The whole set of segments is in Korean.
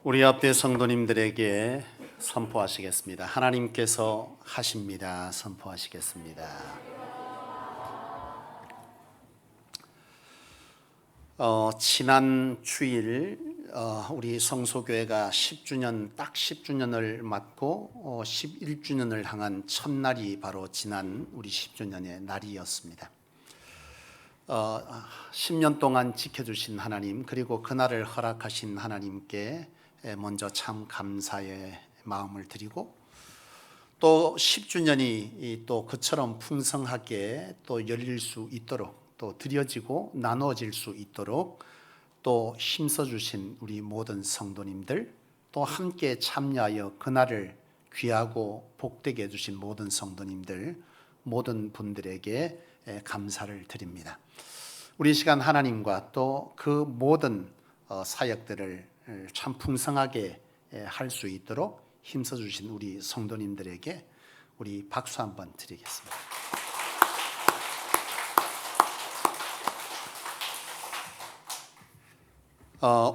우리 앞에 성도님들에게 선포하시겠습니다. 하나님께서 하십니다. 선포하시겠습니다. 지난 주일 우리 성소교회가 10주년 딱 10주년을 맞고 11주년을 향한 첫날이 바로 지난 우리 10주년의 날이었습니다. 10년 동안 지켜주신 하나님, 그리고 그날을 허락하신 하나님께 먼저 참 감사의 마음을 드리고, 또 10주년이 또 그처럼 풍성하게 또 열릴 수 있도록, 또 드려지고 나누어질 수 있도록 또 힘써 주신 우리 모든 성도님들, 또 함께 참여하여 그날을 귀하고 복되게 해주신 모든 성도님들, 모든 분들에게 감사를 드립니다. 우리 시간 하나님과 또 그 모든 사역들을 참 풍성하게 할 수 있도록 힘써 주신 우리 성도님들에게 우리 박수 한번 드리겠습니다.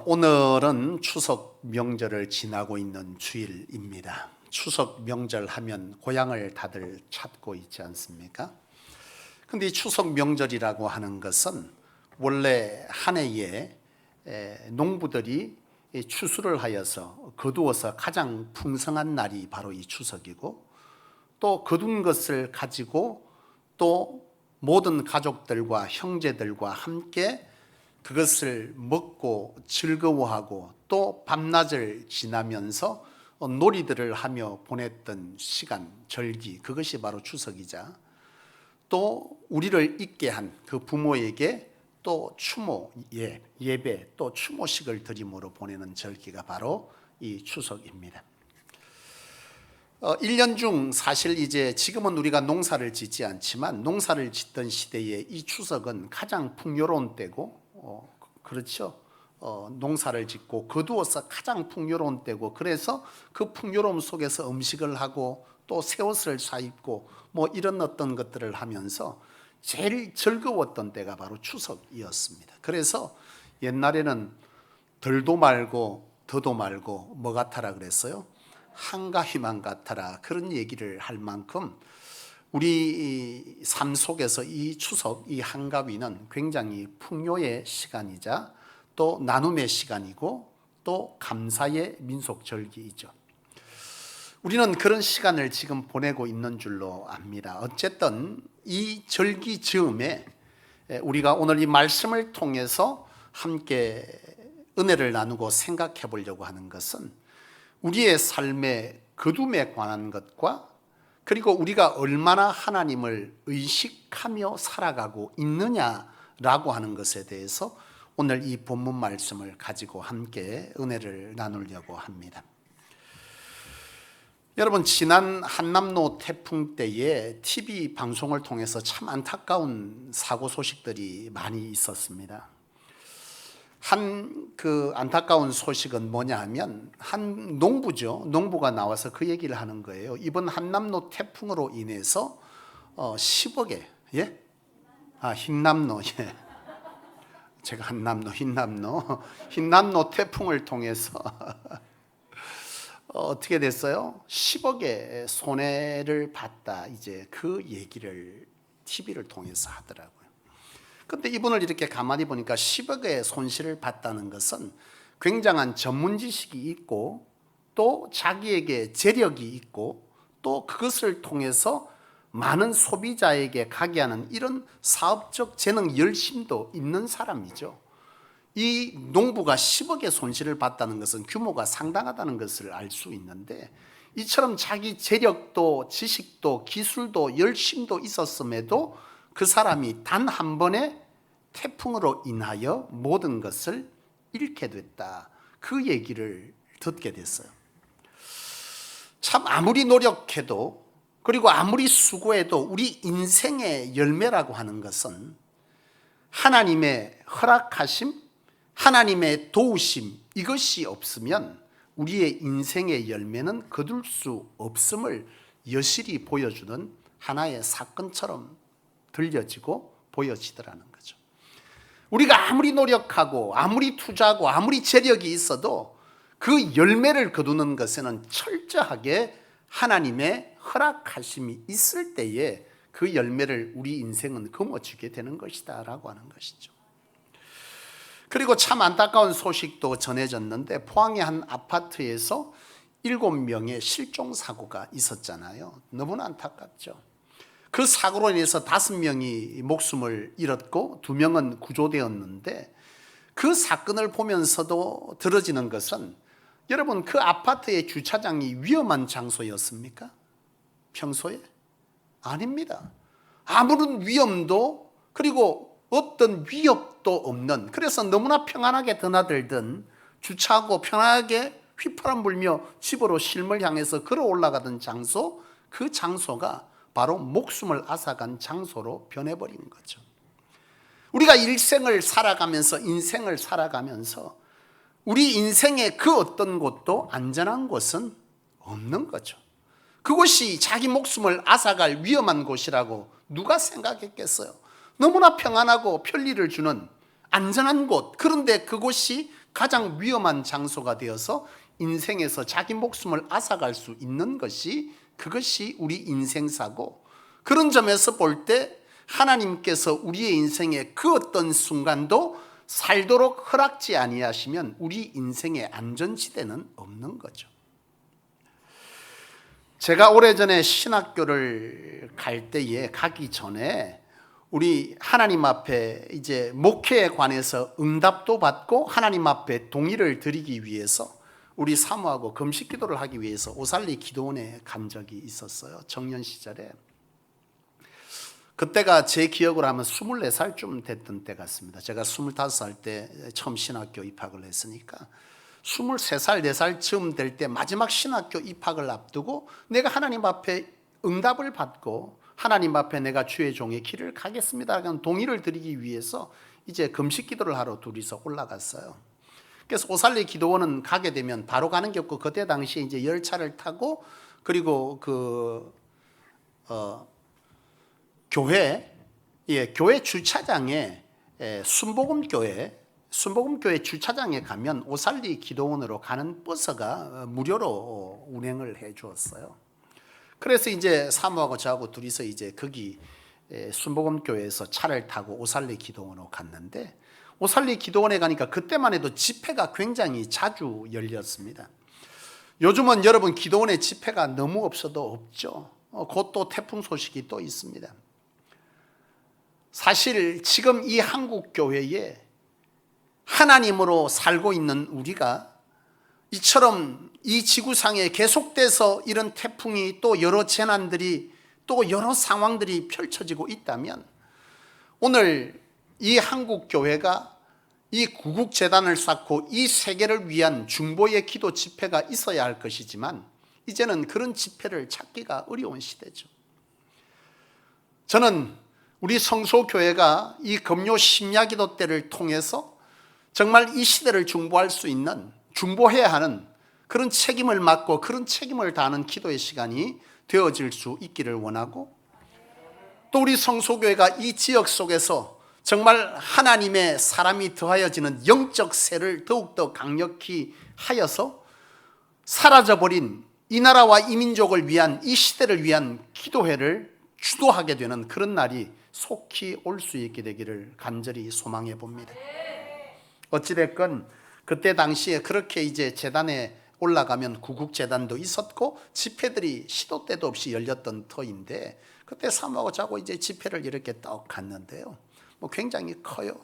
오늘은 추석 명절을 지나고 있는 주일입니다. 추석 명절 하면 고향을 다들 찾고 있지 않습니까? 근데 이 추석 명절이라고 하는 것은 원래 한 해에 농부들이 추수를 하여서 거두어서 가장 풍성한 날이 바로 이 추석이고, 또 거둔 것을 가지고 또 모든 가족들과 형제들과 함께 그것을 먹고 즐거워하고 또 밤낮을 지나면서 놀이들을 하며 보냈던 시간, 절기, 그것이 바로 추석이자, 또 우리를 있게 한 그 부모에게 또 추모 예배, 또 추모식을 드림으로 보내는 절기가 바로 이 추석입니다. 1년 중 사실 이제 지금은 우리가 농사를 짓지 않지만 농사를 짓던 시대에 이 추석은 가장 풍요로운 때고, 그렇죠. 농사를 짓고 거두어서 가장 풍요로운 때고, 그래서 그 풍요로움 속에서 음식을 하고 또 새 옷을 사입고 뭐 이런 어떤 것들을 하면서 제일 즐거웠던 때가 바로 추석이었습니다. 그래서 옛날에는 덜도 말고 더도 말고 뭐 같아라 그랬어요? 한가위만 같아라, 그런 얘기를 할 만큼 우리 삶 속에서 이 추석, 이 한가위는 굉장히 풍요의 시간이자 또 나눔의 시간이고 또 감사의 민속절기이죠. 우리는 그런 시간을 지금 보내고 있는 줄로 압니다. 어쨌든 이 절기 즈음에 우리가 오늘 이 말씀을 통해서 함께 은혜를 나누고 생각해 보려고 하는 것은 우리의 삶의 거둠에 관한 것과, 그리고 우리가 얼마나 하나님을 의식하며 살아가고 있느냐라고 하는 것에 대해서 오늘 이 본문 말씀을 가지고 함께 은혜를 나누려고 합니다. 여러분, 지난 한남노 태풍 때에 TV 방송을 통해서 참 안타까운 사고 소식들이 많이 있었습니다. 그 안타까운 소식은 뭐냐 하면 한 농부죠. 농부가 나와서 그 얘기를 하는 거예요. 이번 한남노 태풍으로 인해서 10억에 흰남노 제가 흰남노 태풍을 통해서 어떻게 됐어요? 10억의 손해를 봤다, 이제 그 얘기를 TV를 통해서 하더라고요. 근데 이분을 이렇게 가만히 보니까 10억의 손실을 봤다는 것은 굉장한 전문 지식이 있고 또 자기에게 재력이 있고 또 그것을 통해서 많은 소비자에게 가게 하는 이런 사업적 재능 열심도 있는 사람이죠. 이 농부가 10억의 손실을 봤다는 것은 규모가 상당하다는 것을 알 수 있는데, 이처럼 자기 재력도 지식도 기술도 열심도 있었음에도 그 사람이 단 한 번의 태풍으로 인하여 모든 것을 잃게 됐다, 그 얘기를 듣게 됐어요. 참 아무리 노력해도, 그리고 아무리 수고해도 우리 인생의 열매라고 하는 것은 하나님의 허락하심, 하나님의 도우심, 이것이 없으면 우리의 인생의 열매는 거둘 수 없음을 여실히 보여주는 하나의 사건처럼 들려지고 보여지더라는 거죠. 우리가 아무리 노력하고 아무리 투자하고 아무리 재력이 있어도 그 열매를 거두는 것에는 철저하게 하나님의 허락하심이 있을 때에 그 열매를 우리 인생은 거머쥐게 되는 것이다 라고 하는 것이죠. 그리고 참 안타까운 소식도 전해졌는데, 포항의 한 아파트에서 7명의 실종 사고가 있었잖아요. 너무나 안타깝죠. 그 사고로 인해서 5명이 목숨을 잃었고 2명은 구조되었는데, 그 사건을 보면서도 들어지는 것은, 여러분, 그 아파트의 주차장이 위험한 장소였습니까? 평소에? 아닙니다. 아무런 위험도, 그리고 어떤 위협도 없는, 그래서 너무나 평안하게 드나들던, 주차하고 편하게 휘파람 불며 집으로 실물 향해서 걸어 올라가던 장소, 그 장소가 바로 목숨을 앗아간 장소로 변해버린 거죠. 우리가 인생을 살아가면서 우리 인생의 그 어떤 곳도 안전한 곳은 없는 거죠. 그곳이 자기 목숨을 앗아갈 위험한 곳이라고 누가 생각했겠어요? 너무나 평안하고 편리를 주는 안전한 곳, 그런데 그곳이 가장 위험한 장소가 되어서 인생에서 자기 목숨을 앗아갈 수 있는 것이, 그것이 우리 인생사고, 그런 점에서 볼 때 하나님께서 우리의 인생의 그 어떤 순간도 살도록 허락지 아니하시면 우리 인생의 안전지대는 없는 거죠. 제가 오래전에 신학교를 가기 전에 우리 하나님 앞에 이제 목회에 관해서 응답도 받고 하나님 앞에 동의를 드리기 위해서 우리 사모하고 금식 기도를 하기 위해서 오살리 기도원에 간 적이 있었어요. 청년 시절에. 그때가 제 기억으로 하면 24살쯤 됐던 때 같습니다. 제가 25살 때 처음 신학교 입학을 했으니까 23살, 4살쯤 될 때 마지막 신학교 입학을 앞두고 내가 하나님 앞에 응답을 받고 하나님 앞에 내가 주의 종의 길을 가겠습니다 라는 동의를 드리기 위해서 이제 금식 기도를 하러 둘이서 올라갔어요. 그래서 오살리 기도원은 가게 되면 바로 가는 게 없고, 그때 당시에 이제 열차를 타고, 그리고 교회 주차장에 순복음교회 주차장에 가면 오살리 기도원으로 가는 버스가 무료로 운행을 해 주었어요. 그래서 이제 사모하고 저하고 둘이서 이제 거기 순복음교회에서 차를 타고 오살리 기도원으로 갔는데, 오살리 기도원에 가니까 그때만 해도 집회가 굉장히 자주 열렸습니다. 요즘은 여러분 기도원에 집회가 너무 없어도 없죠. 곧 또 태풍 소식이 또 있습니다. 사실 지금 이 한국 교회에 하나님으로 살고 있는 우리가 이처럼 이 지구상에 계속돼서 이런 태풍이 또 여러 재난들이 또 여러 상황들이 펼쳐지고 있다면, 오늘 이 한국 교회가 이 구국재단을 쌓고 이 세계를 위한 중보의 기도 집회가 있어야 할 것이지만, 이제는 그런 집회를 찾기가 어려운 시대죠. 저는 우리 성소교회가 이 금요 심야기도 때를 통해서 정말 이 시대를 중보할 수 있는, 중보해야 하는 그런 책임을 맡고 그런 책임을 다하는 기도의 시간이 되어질 수 있기를 원하고, 또 우리 성소교회가 이 지역 속에서 정말 하나님의 사람이 더하여지는 영적 세를 더욱더 강력히 하여서 사라져버린 이 나라와 이 민족을 위한, 이 시대를 위한 기도회를 주도하게 되는 그런 날이 속히 올 수 있게 되기를 간절히 소망해 봅니다. 어찌됐건 그때 당시에 그렇게 이제 재단에 올라가면 구국재단도 있었고 집회들이 시도 때도 없이 열렸던 터인데, 그때 사모하고 자고 이제 집회를 이렇게 딱 갔는데요. 굉장히 커요.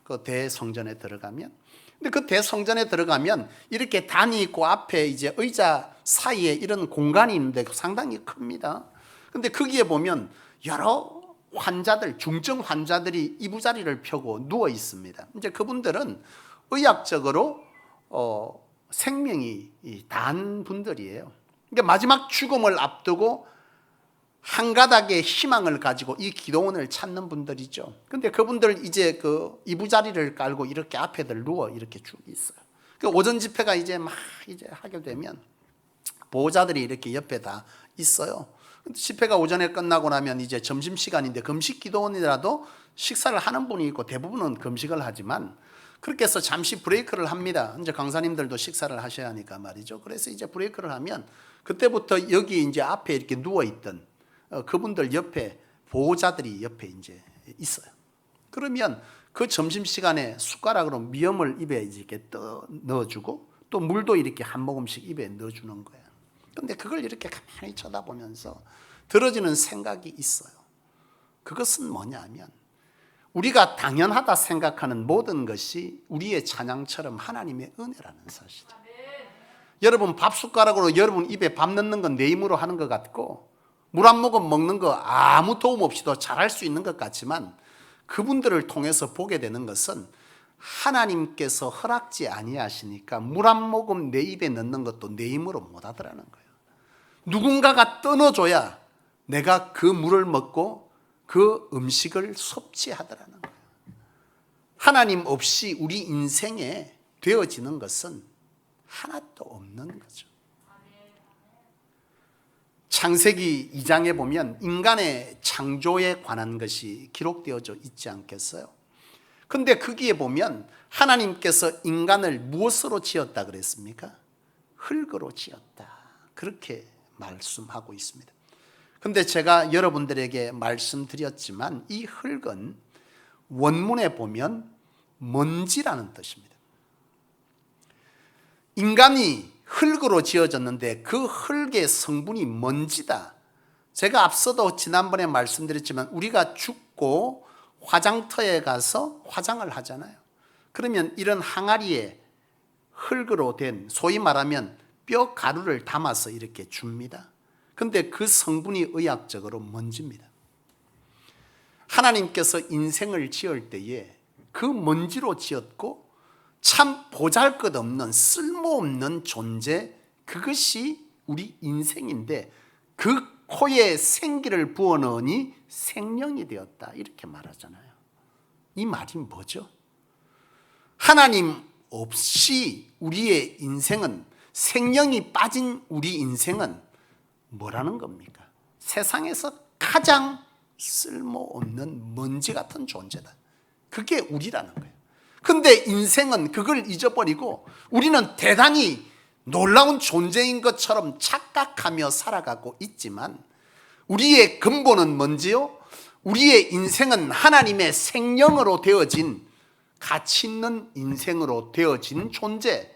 그 대성전에 들어가면. 근데 그 대성전에 들어가면 이렇게 단이 있고 앞에 이제 의자 사이에 이런 공간이 있는데 상당히 큽니다. 근데 거기에 보면 여러 환자들, 중증 환자들이 이부자리를 펴고 누워 있습니다. 이제 그분들은 의학적으로 생명이 다한 분들이에요. 그러니까 마지막 죽음을 앞두고 한 가닥의 희망을 가지고 이 기도원을 찾는 분들이죠. 근데 그분들 이제 그 이부자리를 깔고 이렇게 앞에들 누워 이렇게 쭉 있어요. 그 오전 집회가 이제 막 이제 하게 되면 보호자들이 이렇게 옆에 다 있어요. 근데 집회가 오전에 끝나고 나면 이제 점심 시간인데 금식 기도원이라도 식사를 하는 분이 있고 대부분은 금식을 하지만, 그렇게 해서 잠시 브레이크를 합니다. 이제 강사님들도 식사를 하셔야 하니까 말이죠. 그래서 이제 브레이크를 하면 그때부터 여기 이제 앞에 이렇게 누워있던 그분들 옆에 보호자들이 옆에 이제 있어요. 그러면 그 점심시간에 숟가락으로 미음을 입에 이렇게 넣어주고 또 물도 이렇게 한 모금씩 입에 넣어주는 거예요. 그런데 그걸 이렇게 가만히 쳐다보면서 들어지는 생각이 있어요. 그것은 뭐냐면 우리가 당연하다 생각하는 모든 것이 우리의 찬양처럼 하나님의 은혜라는 사실이죠. 여러분 밥 숟가락으로 여러분 입에 밥 넣는 건 내 힘으로 하는 것 같고 물 한 모금 먹는 거 아무 도움 없이도 잘할 수 있는 것 같지만 그분들을 통해서 보게 되는 것은 하나님께서 허락지 아니하시니까 물 한 모금 내 입에 넣는 것도 내 힘으로 못 하더라는 거예요. 누군가가 떠넣어줘야 내가 그 물을 먹고 그 음식을 섭취하더라는 거예요. 하나님 없이 우리 인생에 되어지는 것은 하나도 없는 거죠. 창세기 2장에 보면 인간의 창조에 관한 것이 기록되어져 있지 않겠어요? 근데 거기에 보면 하나님께서 인간을 무엇으로 지었다 그랬습니까? 흙으로 지었다. 그렇게 말씀하고 있습니다. 근데 제가 여러분들에게 말씀드렸지만 이 흙은 원문에 보면 먼지라는 뜻입니다. 인간이 흙으로 지어졌는데 그 흙의 성분이 먼지다. 제가 앞서도 지난번에 말씀드렸지만 우리가 죽고 화장터에 가서 화장을 하잖아요. 그러면 이런 항아리에 흙으로 된 소위 말하면 뼈 가루를 담아서 이렇게 줍니다. 근데 그 성분이 의학적으로 먼지입니다. 하나님께서 인생을 지을 때에 그 먼지로 지었고 참 보잘것없는 쓸모없는 존재, 그것이 우리 인생인데 그 코에 생기를 부어넣으니 생명이 되었다, 이렇게 말하잖아요. 이 말이 뭐죠? 하나님 없이 우리의 인생은, 생명이 빠진 우리 인생은 뭐라는 겁니까? 세상에서 가장 쓸모없는 먼지 같은 존재다. 그게 우리라는 거예요. 근데 인생은 그걸 잊어버리고 우리는 대단히 놀라운 존재인 것처럼 착각하며 살아가고 있지만 우리의 근본은 뭔지요? 우리의 인생은 하나님의 생명으로 되어진, 가치 있는 인생으로 되어진 존재.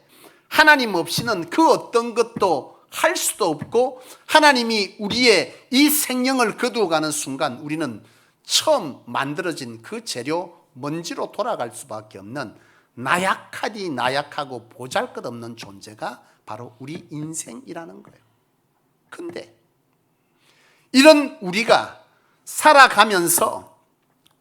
하나님 없이는 그 어떤 것도 할 수도 없고 하나님이 우리의 이 생명을 거두어가는 순간 우리는 처음 만들어진 그 재료 먼지로 돌아갈 수밖에 없는 나약하디 나약하고 보잘것없는 존재가 바로 우리 인생이라는 거예요. 근데 이런 우리가 살아가면서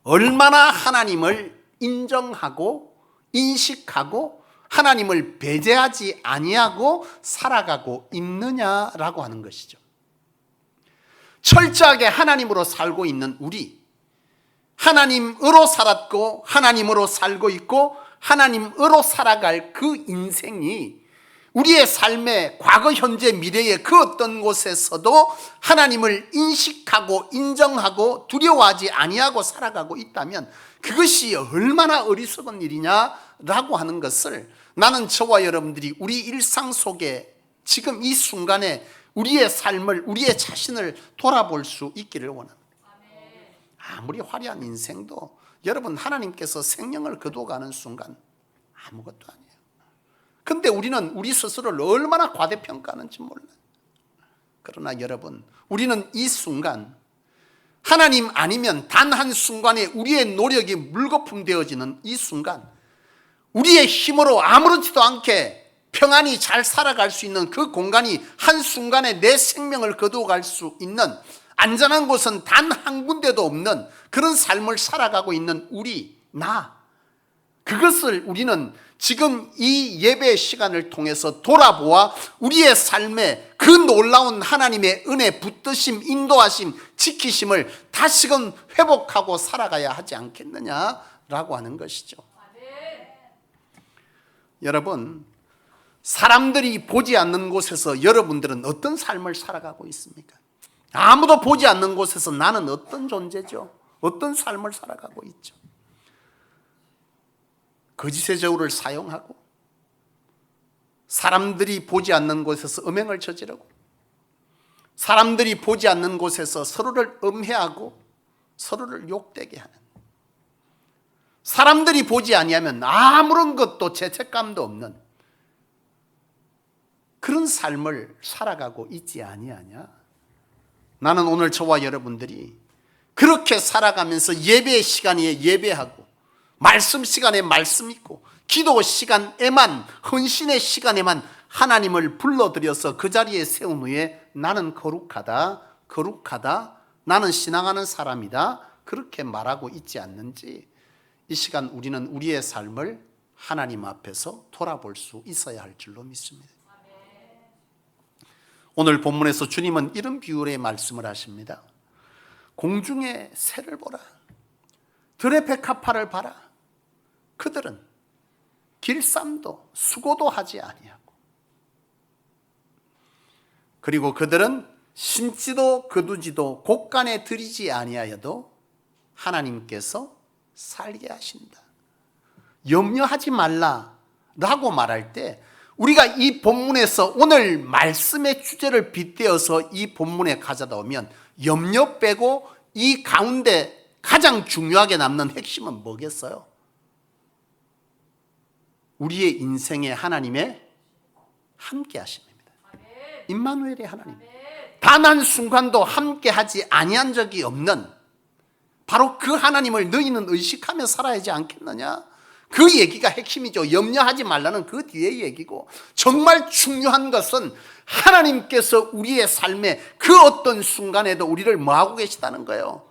얼마나 하나님을 인정하고 인식하고 하나님을 배제하지 아니하고 살아가고 있느냐라고 하는 것이죠. 철저하게 하나님으로 살고 있는 우리, 하나님으로 살았고 하나님으로 살고 있고 하나님으로 살아갈 그 인생이 우리의 삶의 과거, 현재, 미래의 그 어떤 곳에서도 하나님을 인식하고 인정하고 두려워하지 아니하고 살아가고 있다면 그것이 얼마나 어리석은 일이냐라고 하는 것을 나는 저와 여러분들이 우리 일상 속에 지금 이 순간에 우리의 삶을, 우리의 자신을 돌아볼 수 있기를 원합니다. 아무리 화려한 인생도 여러분 하나님께서 생명을 거두어가는 순간 아무것도 아니에요. 근데 우리는 우리 스스로를 얼마나 과대평가하는지 몰라요. 그러나 여러분, 우리는 이 순간 하나님 아니면 단 한순간에 우리의 노력이 물거품 되어지는 이 순간 우리의 힘으로 아무렇지도 않게 평안히 잘 살아갈 수 있는 그 공간이 한순간에 내 생명을 거두어갈 수 있는 안전한 곳은 단 한 군데도 없는 그런 삶을 살아가고 있는 우리, 그것을 우리는 지금 이 예배 시간을 통해서 돌아보아 우리의 삶에 그 놀라운 하나님의 은혜, 붙드심, 인도하심, 지키심을 다시금 회복하고 살아가야 하지 않겠느냐라고 하는 것이죠. 여러분, 사람들이 보지 않는 곳에서 여러분들은 어떤 삶을 살아가고 있습니까? 아무도 보지 않는 곳에서 나는 어떤 존재죠? 어떤 삶을 살아가고 있죠? 거짓의 저울을 사용하고 사람들이 보지 않는 곳에서 음행을 저지르고 사람들이 보지 않는 곳에서 서로를 음해하고 서로를 욕되게 하는, 사람들이 보지 아니하면 아무런 것도 죄책감도 없는 그런 삶을 살아가고 있지 아니하냐. 나는 오늘 저와 여러분들이 그렇게 살아가면서 예배 시간에 예배하고 말씀 시간에 말씀 있고 기도 시간에만, 헌신의 시간에만 하나님을 불러들여서 그 자리에 세운 후에 나는 거룩하다, 거룩하다, 나는 신앙하는 사람이다, 그렇게 말하고 있지 않는지 이 시간 우리는 우리의 삶을 하나님 앞에서 돌아볼 수 있어야 할 줄로 믿습니다. 오늘 본문에서 주님은 이런 비유의 말씀을 하십니다. 공중의 새를 보라, 들의 백합화를 봐라. 그들은 길쌈도 수고도 하지 아니하고 그리고 그들은 심지도 거두지도 곡간에 들이지 아니하여도 하나님께서 살게 하신다. 염려하지 말라라고 말할 때 우리가 이 본문에서 오늘 말씀의 주제를 빗대어서 이 본문에 가져다 오면 염려 빼고 이 가운데 가장 중요하게 남는 핵심은 뭐겠어요? 우리의 인생에 하나님의 함께 하심입니다. 임마누엘의 하나님, 단 한 순간도 함께 하지 아니한 적이 없는 바로 그 하나님을 너희는 의식하며 살아야지 않겠느냐? 그 얘기가 핵심이죠. 염려하지 말라는 그 뒤의 얘기고, 정말 중요한 것은 하나님께서 우리의 삶에 그 어떤 순간에도 우리를 뭐하고 계시다는 거예요.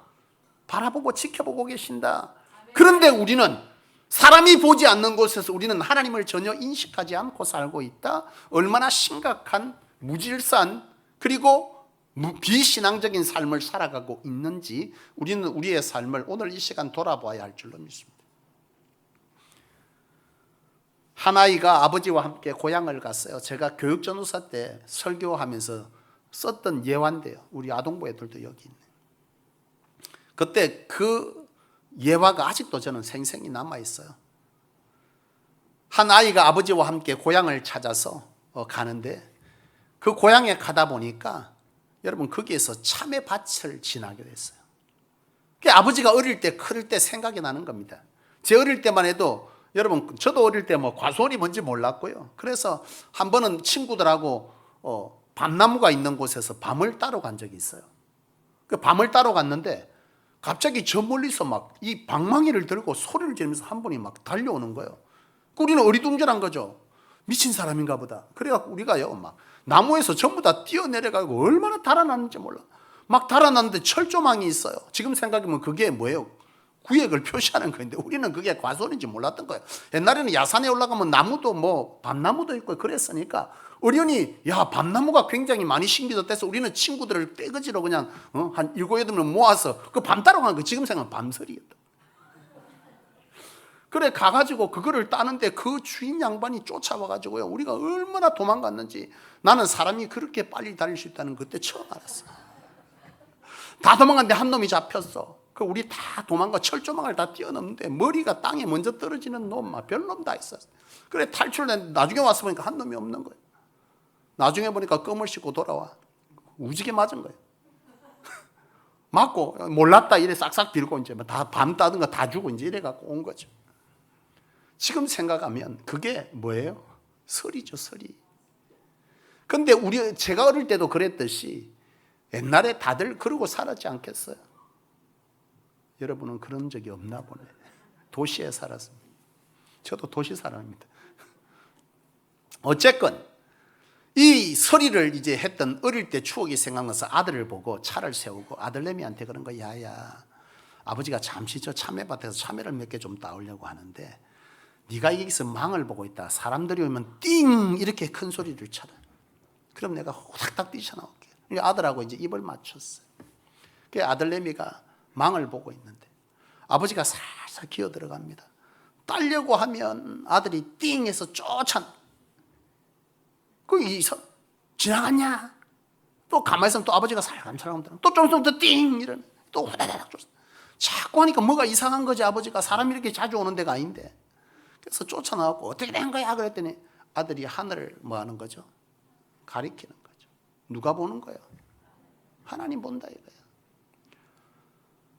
바라보고 지켜보고 계신다. 그런데 우리는 사람이 보지 않는 곳에서 우리는 하나님을 전혀 인식하지 않고 살고 있다. 얼마나 심각한 무질서한 그리고 비신앙적인 삶을 살아가고 있는지 우리는 우리의 삶을 오늘 이 시간 돌아봐야 할 줄로 믿습니다. 한 아이가 아버지와 함께 고향을 갔어요. 제가 교육전도사 때 설교하면서 썼던 예화인데요. 우리 아동부 애들도 여기 있네요. 그때 그 예화가 아직도 저는 생생히 남아있어요. 한 아이가 아버지와 함께 고향을 찾아서 가는데 그 고향에 가다 보니까 여러분 거기에서 참외밭을 지나게 됐어요. 아버지가 어릴 때 클 때 생각이 나는 겁니다. 제 어릴 때만 해도 여러분 저도 어릴 때 뭐 과수원이 뭔지 몰랐고요. 그래서 한 번은 친구들하고 밤나무가 있는 곳에서 밤을 따러 간 적이 있어요. 그 밤을 따러 갔는데 갑자기 저 멀리서 막 이 방망이를 들고 소리를 지르면서 한 분이 막 달려오는 거예요. 우리는 어리둥절한 거죠. 미친 사람인가 보다. 그래갖고 우리가요 막 나무에서 전부 다 뛰어내려가고 얼마나 달아났는지 몰라. 막 달아났는데 철조망이 있어요. 지금 생각하면 그게 뭐예요? 구역을 표시하는 건데 우리는 그게 과수원인지 몰랐던 거예요. 옛날에는 야산에 올라가면 나무도 뭐 밤나무도 있고 그랬으니까 어련히 야 밤나무가 굉장히 많이 신비됐대서 우리는 친구들을 떼거지로 그냥 한 7, 8명 모아서 그 밤 따러 간 거 지금 생각하면 밤설이었다. 그래 가가지고 그거를 따는데 그 주인 양반이 쫓아와가지고요 우리가 얼마나 도망갔는지 나는 사람이 그렇게 빨리 달릴 수 있다는 그때 처음 알았어. 다 도망갔는데 한 놈이 잡혔어. 그 우리 다 도망가 철조망을 다 뛰어넘는데 머리가 땅에 먼저 떨어지는 놈, 별놈 다 있었어. 그래 탈출했는데 나중에 와서 보니까 한 놈이 없는 거예요. 나중에 보니까 껌을 씹고 돌아와. 우지게 맞은 거예요. 맞고 몰랐다 이래 싹싹 빌고 이제 다 밤 따든 거 다 주고 이제 이래 갖고 온 거죠. 지금 생각하면 그게 뭐예요? 설이죠, 설이. 근데 제가 어릴 때도 그랬듯이 옛날에 다들 그러고 살았지 않겠어요? 여러분은 그런 적이 없나 보네. 도시에 살았습니다. 저도 도시 사람입니다. 어쨌건 이 서리를 이제 했던 어릴 때 추억이 생각나서 아들을 보고 차를 세우고 아들내미한테 그런 거 야야 아버지가 잠시 저 참외밭에서 참외를 몇 개 좀 따오려고 하는데 네가 여기서 망을 보고 있다. 사람들이 오면 띵 이렇게 큰 소리를 쳐라. 그럼 내가 후닥닥 뛰쳐나올게. 아들하고 이제 입을 맞췄어요. 그 아들내미가 망을 보고 있는데 아버지가 살살 기어 들어갑니다. 따려고 하면 아들이 띵 해서 쫓아. 지나갔냐? 또 가만히 있으면 또 아버지가 살감살감 또 좀 있으면 또 띵 이러네. 또 후다닥 쫓아. 자꾸 하니까 뭐가 이상한 거지. 아버지가 사람이 이렇게 자주 오는 데가 아닌데. 그래서 쫓아나왔고 어떻게 된 거야? 그랬더니 아들이 하늘을 뭐 하는 거죠? 가리키는 거죠. 누가 보는 거예요? 하나님 본다 이거예요.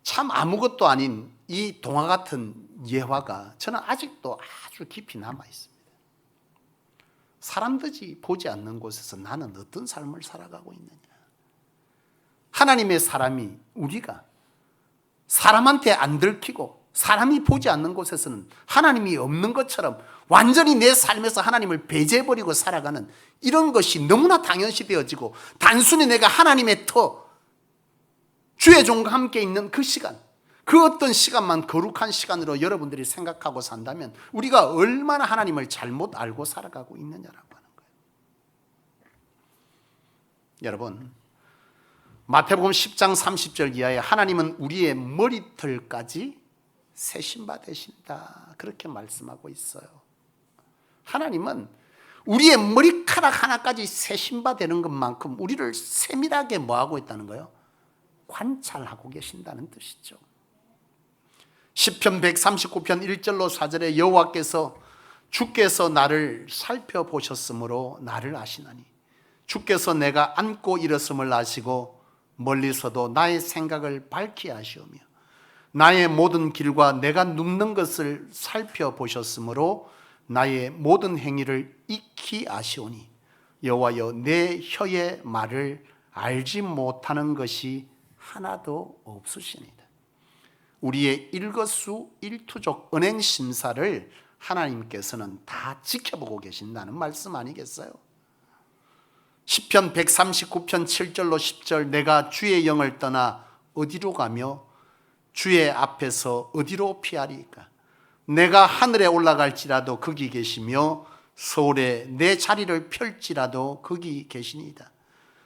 참 아무것도 아닌 이 동화 같은 예화가 저는 아직도 아주 깊이 남아 있습니다. 사람들이 보지 않는 곳에서 나는 어떤 삶을 살아가고 있느냐. 하나님의 사람이 우리가 사람한테 안 들키고 사람이 보지 않는 곳에서는 하나님이 없는 것처럼 완전히 내 삶에서 하나님을 배제해버리고 살아가는 이런 것이 너무나 당연시 되어지고 단순히 내가 하나님의 터 주의 종과 함께 있는 그 시간, 그 어떤 시간만 거룩한 시간으로 여러분들이 생각하고 산다면 우리가 얼마나 하나님을 잘못 알고 살아가고 있느냐라고 하는 거예요. 여러분, 마태복음 10장 30절 이하에 하나님은 우리의 머리털까지 세신 바 되신다, 그렇게 말씀하고 있어요. 하나님은 우리의 머리카락 하나까지 세신 바 되는 것만큼 우리를 세밀하게 뭐하고 있다는 거예요? 관찰하고 계신다는 뜻이죠. 시편 139편 1절로 4절에 여호와께서 주께서 나를 살펴보셨으므로 나를 아시나니 주께서 내가 앉고 일었음을 아시고 멀리서도 나의 생각을 밝히 아시오며 나의 모든 길과 내가 눕는 것을 살펴보셨으므로 나의 모든 행위를 익히 아시오니 여호와여 내 혀의 말을 알지 못하는 것이 하나도 없으시니다. 우리의 일거수일투족 은행 심사를 하나님께서는 다 지켜보고 계신다는 말씀 아니겠어요? 시편 139편 7절로 10절 내가 주의 영을 떠나 어디로 가며 주의 앞에서 어디로 피하리까? 내가 하늘에 올라갈지라도 거기 계시며 서울에 내 자리를 펼지라도 거기 계시니이다.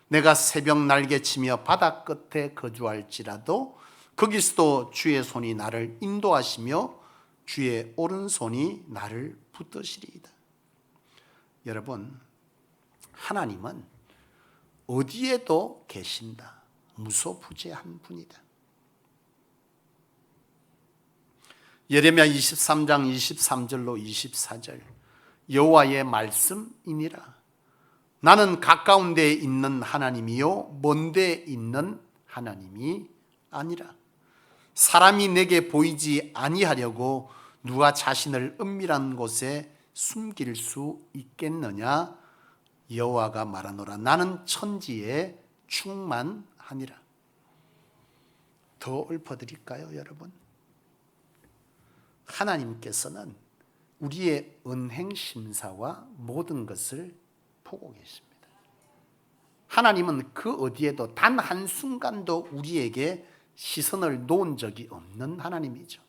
내가 새벽 날개치며 바다 끝에 거주할지라도 거기서도 주의 손이 나를 인도하시며 주의 오른손이 나를 붙드시리이다. 여러분, 하나님은 어디에도 계신다. 무소부재한 분이다. 예레미야 23장 23절로 24절 여호와의 말씀이니라. 나는 가까운 데에 있는 하나님이요 먼 데에 있는 하나님이 아니라 사람이 내게 보이지 아니하려고 누가 자신을 은밀한 곳에 숨길 수 있겠느냐? 여호와가 말하노라. 나는 천지에 충만하니라. 더 읊어드릴까요, 여러분? 하나님께서는 우리의 은행심사와 모든 것을 보고 계십니다. 하나님은 그 어디에도 단 한순간도 우리에게 시선을 놓은 적이 없는 하나님이죠.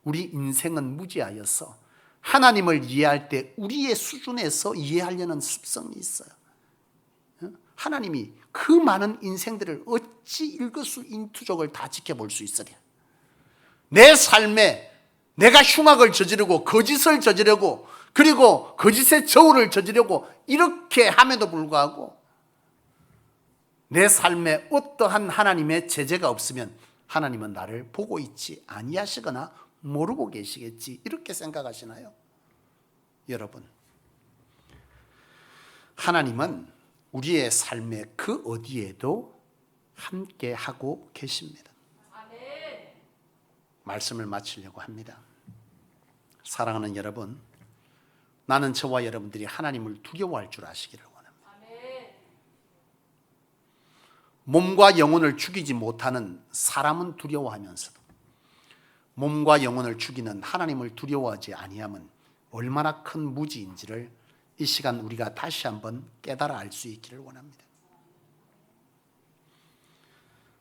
우리 인생은 무지하여서 하나님을 이해할 때 우리의 수준에서 이해하려는 습성이 있어요. 하나님이 그 많은 인생들을 어찌 일거수일투족을 다 지켜볼 수 있으랴. 내 삶에 내가 흉악을 저지르고 거짓을 저지르고 그리고 거짓의 저울을 저지르고 이렇게 함에도 불구하고 내 삶에 어떠한 하나님의 제재가 없으면 하나님은 나를 보고 있지 아니하시거나 모르고 계시겠지, 이렇게 생각하시나요? 여러분, 하나님은 우리의 삶의 그 어디에도 함께 하고 계십니다. 말씀을 마치려고 합니다. 사랑하는 여러분, 나는 저와 여러분들이 하나님을 두려워할 줄 아시기를 원합니다. 몸과 영혼을 죽이지 못하는 사람은 두려워하면서도 몸과 영혼을 죽이는 하나님을 두려워하지 아니함은 얼마나 큰 무지인지를 이 시간 우리가 다시 한번 깨달아 알 수 있기를 원합니다.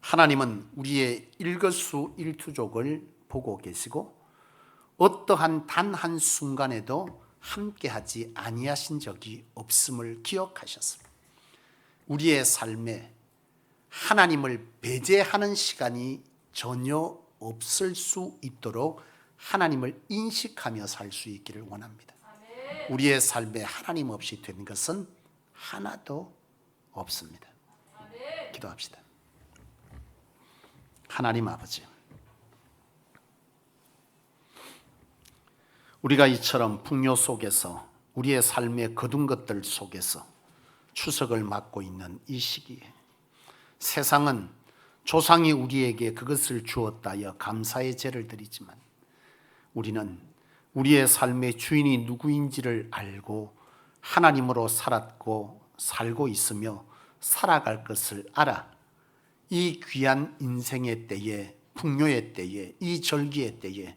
하나님은 우리의 일거수일투족을 보고 계시고 어떠한 단 한 순간에도 함께하지 아니하신 적이 없음을 기억하셨습니다. 우리의 삶에 하나님을 배제하는 시간이 전혀 없을 수 있도록 하나님을 인식하며 살 수 있기를 원합니다. 우리의 삶에 하나님 없이 된 것은 하나도 없습니다. 기도합시다. 하나님 아버지, 우리가 이처럼 풍요 속에서 우리의 삶의 거둔 것들 속에서 추석을 맞고 있는 이 시기에 세상은 조상이 우리에게 그것을 주었다 하여 감사의 제를 드리지만 우리는 우리의 삶의 주인이 누구인지를 알고 하나님으로 살았고 살고 있으며 살아갈 것을 알아 이 귀한 인생의 때에, 풍요의 때에, 이 절기의 때에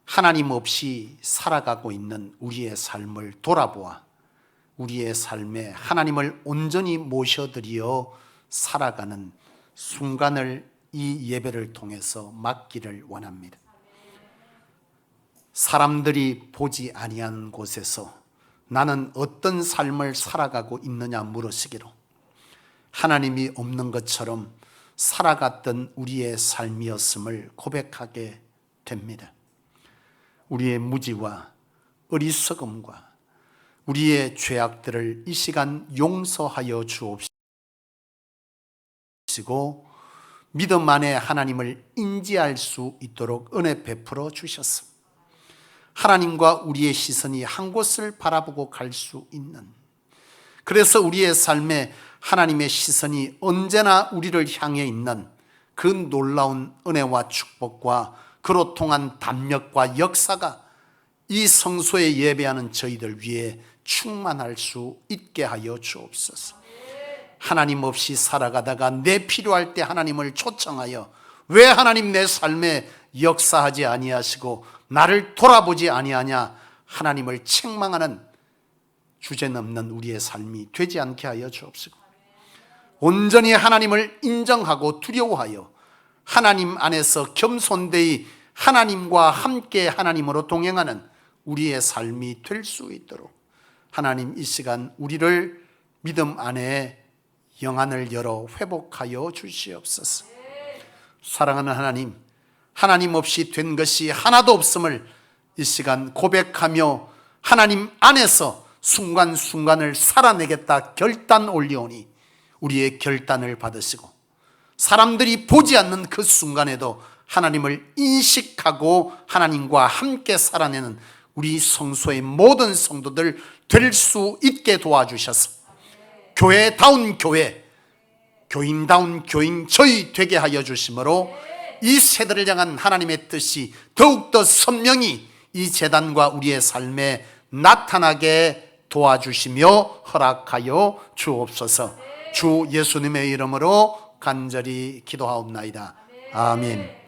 하나님 없이 살아가고 있는 우리의 삶을 돌아보아 우리의 삶에 하나님을 온전히 모셔드리어 살아가는 순간을 이 예배를 통해서 맞기를 원합니다. 사람들이 보지 아니하는 곳에서 나는 어떤 삶을 살아가고 있느냐 물으시기로 하나님이 없는 것처럼 살아갔던 우리의 삶이었음을 고백하게 됩니다. 우리의 무지와 어리석음과 우리의 죄악들을 이 시간 용서하여 주옵시고 믿음 안에 하나님을 인지할 수 있도록 은혜 베풀어 주셨습니다. 하나님과 우리의 시선이 한 곳을 바라보고 갈 수 있는, 그래서 우리의 삶에 하나님의 시선이 언제나 우리를 향해 있는 그 놀라운 은혜와 축복과 그로 통한 담력과 역사가 이 성소에 예배하는 저희들 위해 충만할 수 있게 하여 주옵소서. 하나님 없이 살아가다가 내 필요할 때 하나님을 초청하여 왜 하나님 내 삶에 역사하지 아니하시고 나를 돌아보지 아니하냐 하나님을 책망하는 주제넘는 우리의 삶이 되지 않게 하여 주옵시고 온전히 하나님을 인정하고 두려워하여 하나님 안에서 겸손되이 하나님과 함께 하나님으로 동행하는 우리의 삶이 될 수 있도록 하나님 이 시간 우리를 믿음 안에 영안을 열어 회복하여 주시옵소서. 사랑하는 하나님, 하나님 없이 된 것이 하나도 없음을 이 시간 고백하며 하나님 안에서 순간순간을 살아내겠다 결단 올리오니 우리의 결단을 받으시고 사람들이 보지 않는 그 순간에도 하나님을 인식하고 하나님과 함께 살아내는 우리 성소의 모든 성도들 될 수 있게 도와주셔서 교회다운 교회, 교인다운 교인 저희 되게 하여 주심으로 이 세대를 향한 하나님의 뜻이 더욱더 선명히 이 제단과 우리의 삶에 나타나게 도와주시며 허락하여 주옵소서. 주 예수님의 이름으로 간절히 기도하옵나이다. 아멘.